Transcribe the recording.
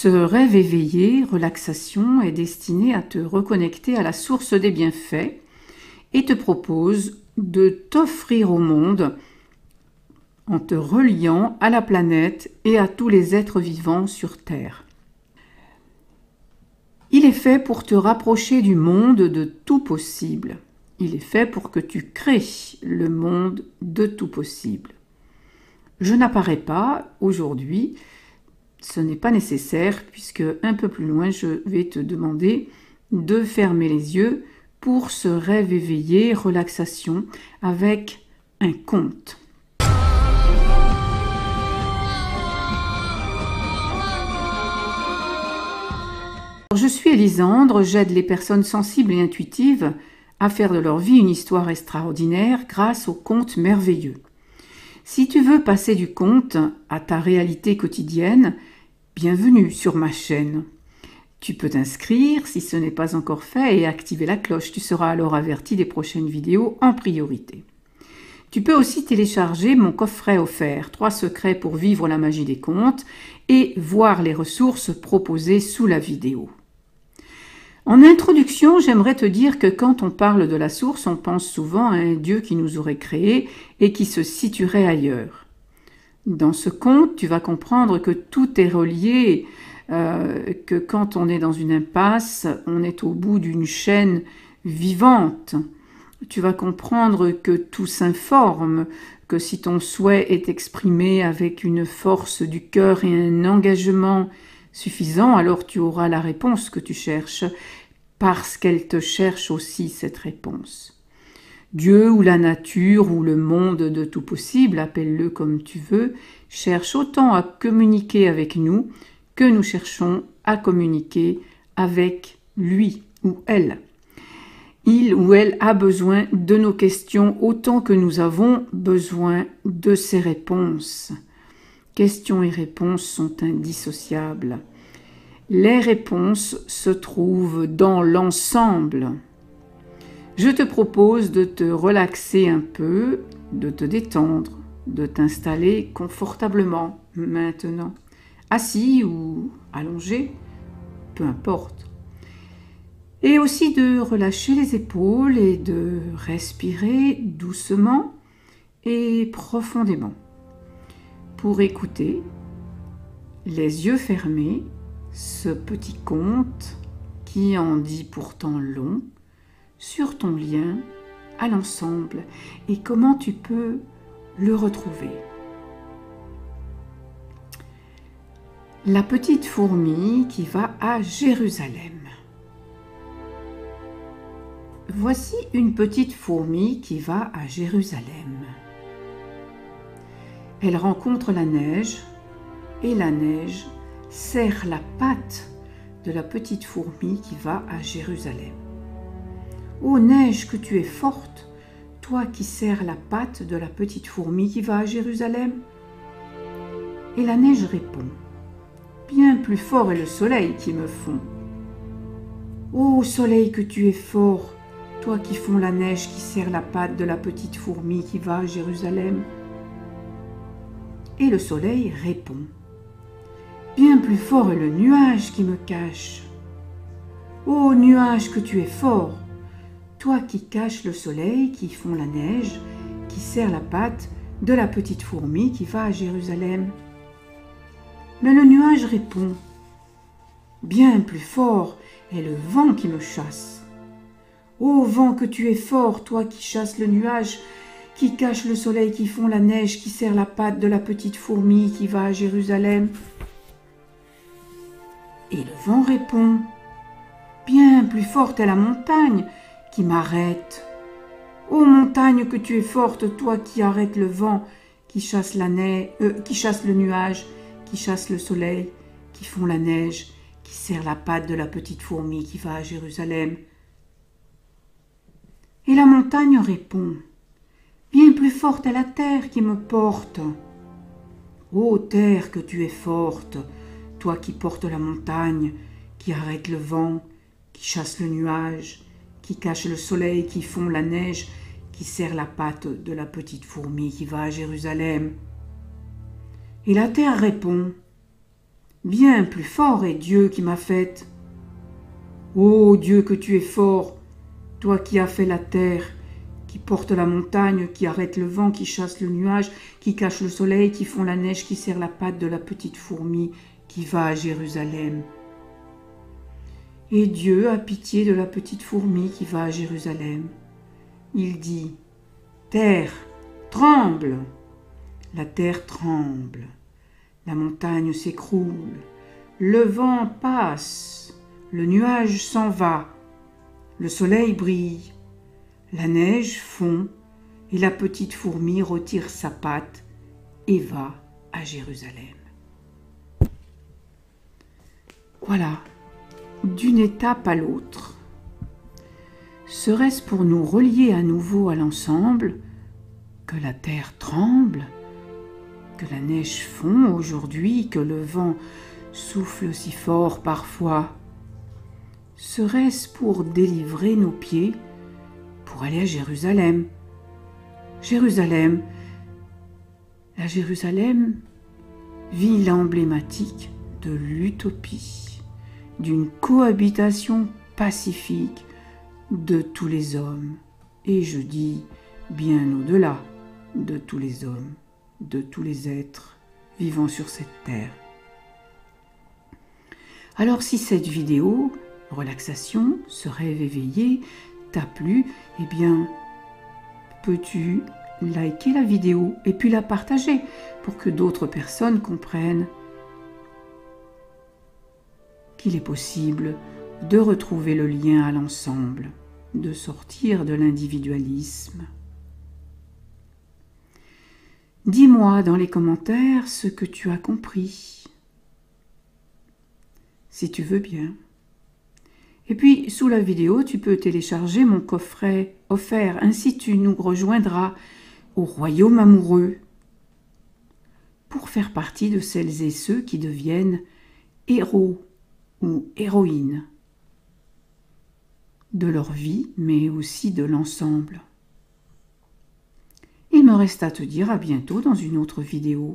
Ce rêve éveillé, relaxation, est destiné à te reconnecter à la source des bienfaits et te propose de t'offrir au monde en te reliant à la planète et à tous les êtres vivants sur Terre. Il est fait pour te rapprocher du monde de tout possible. Il est fait pour que tu crées le monde de tout possible. Je n'apparais pas aujourd'hui, ce n'est pas nécessaire puisque un peu plus loin je vais te demander de fermer les yeux pour ce rêve éveillé, relaxation avec un conte. Je suis Elisandre, j'aide les personnes sensibles et intuitives à faire de leur vie une histoire extraordinaire grâce aux contes merveilleux. Si tu veux passer du conte à ta réalité quotidienne, bienvenue sur ma chaîne. Tu peux t'inscrire si ce n'est pas encore fait et activer la cloche. Tu seras alors averti des prochaines vidéos en priorité. Tu peux aussi télécharger mon coffret offert, 3 secrets pour vivre la magie des contes et voir les ressources proposées sous la vidéo. En introduction, j'aimerais te dire que quand on parle de la source, on pense souvent à un Dieu qui nous aurait créés et qui se situerait ailleurs. Dans ce conte, tu vas comprendre que tout est relié, que quand on est dans une impasse, on est au bout d'une chaîne vivante. Tu vas comprendre que tout s'informe, que si ton souhait est exprimé avec une force du cœur et un engagement suffisant, alors tu auras la réponse que tu cherches, parce qu'elle te cherche aussi cette réponse. Dieu ou la nature ou le monde de tout possible, appelle-le comme tu veux, cherche autant à communiquer avec nous que nous cherchons à communiquer avec lui ou elle. Il ou elle a besoin de nos questions autant que nous avons besoin de ses réponses. Questions et réponses sont indissociables. Les réponses se trouvent dans l'ensemble. Je te propose de te relaxer un peu, de te détendre, de t'installer confortablement maintenant, assis ou allongé, peu importe. Et aussi de relâcher les épaules et de respirer doucement et profondément. Pour écouter, les yeux fermés, ce petit conte qui en dit pourtant long sur ton lien à l'ensemble et comment tu peux le retrouver. La petite fourmi qui va à Jérusalem. Voici une petite fourmi qui va à Jérusalem. Elle rencontre la neige et la neige serre la patte de la petite fourmi qui va à Jérusalem. Ô neige, que tu es forte, toi qui serres la patte de la petite fourmi qui va à Jérusalem. Et la neige répond, bien plus fort est le soleil qui me fond. Ô soleil, que tu es fort, toi qui fonds la neige qui serre la patte de la petite fourmi qui va à Jérusalem. Et le soleil répond, bien plus fort est le nuage qui me cache. Ô nuage, que tu es fort, toi qui caches le soleil, qui fond la neige, qui serre la patte de la petite fourmi qui va à Jérusalem. Mais le nuage répond, bien plus fort est le vent qui me chasse. Ô vent, que tu es fort, toi qui chasses le nuage, qui cache le soleil, qui fond la neige, qui serre la patte de la petite fourmi qui va à Jérusalem. Et le vent répond, bien plus forte est la montagne qui m'arrête. Ô montagne, que tu es forte, toi qui arrêtes le vent, qui chasse qui chasse le nuage, qui chasse le soleil, qui fond la neige, qui serre la patte de la petite fourmi qui va à Jérusalem. Et la montagne répond, bien plus forte est la terre qui me porte. Ô terre, que tu es forte, toi qui portes la montagne, qui arrête le vent, qui chasse le nuage, qui cache le soleil, qui fond la neige, qui serre la patte de la petite fourmi qui va à Jérusalem. Et la terre répond, Bien plus fort est Dieu qui m'a faite. Ô Dieu que tu es fort, toi qui as fait la terre, qui porte la montagne, qui arrête le vent, qui chasse le nuage, qui cache le soleil, qui fond la neige, qui serre la patte de la petite fourmi qui va à Jérusalem. Et Dieu a pitié de la petite fourmi qui va à Jérusalem. Il dit, « Terre, tremble !» La terre tremble, la montagne s'écroule, le vent passe, le nuage s'en va, le soleil brille, la neige fond et la petite fourmi retire sa patte et va à Jérusalem. Voilà, d'une étape à l'autre. Serait-ce pour nous relier à nouveau à l'ensemble que la terre tremble, que la neige fond aujourd'hui, que le vent souffle si fort parfois? Serait-ce pour délivrer nos pieds, pour aller à Jérusalem? Jérusalem, la Jérusalem, ville emblématique de l'utopie, d'une cohabitation pacifique de tous les hommes, et je dis bien au-delà de tous les hommes, de tous les êtres vivant sur cette terre. Alors si cette vidéo, relaxation, se rêve éveillé, t'a plu, eh bien, peux-tu liker la vidéo et puis la partager pour que d'autres personnes comprennent qu'il est possible de retrouver le lien à l'ensemble, de sortir de l'individualisme. Dis-moi dans les commentaires ce que tu as compris, si tu veux bien. Et puis, sous la vidéo, tu peux télécharger mon coffret offert, ainsi tu nous rejoindras au royaume amoureux pour faire partie de celles et ceux qui deviennent héros ou héroïnes de leur vie, mais aussi de l'ensemble. Il me reste à te dire à bientôt dans une autre vidéo.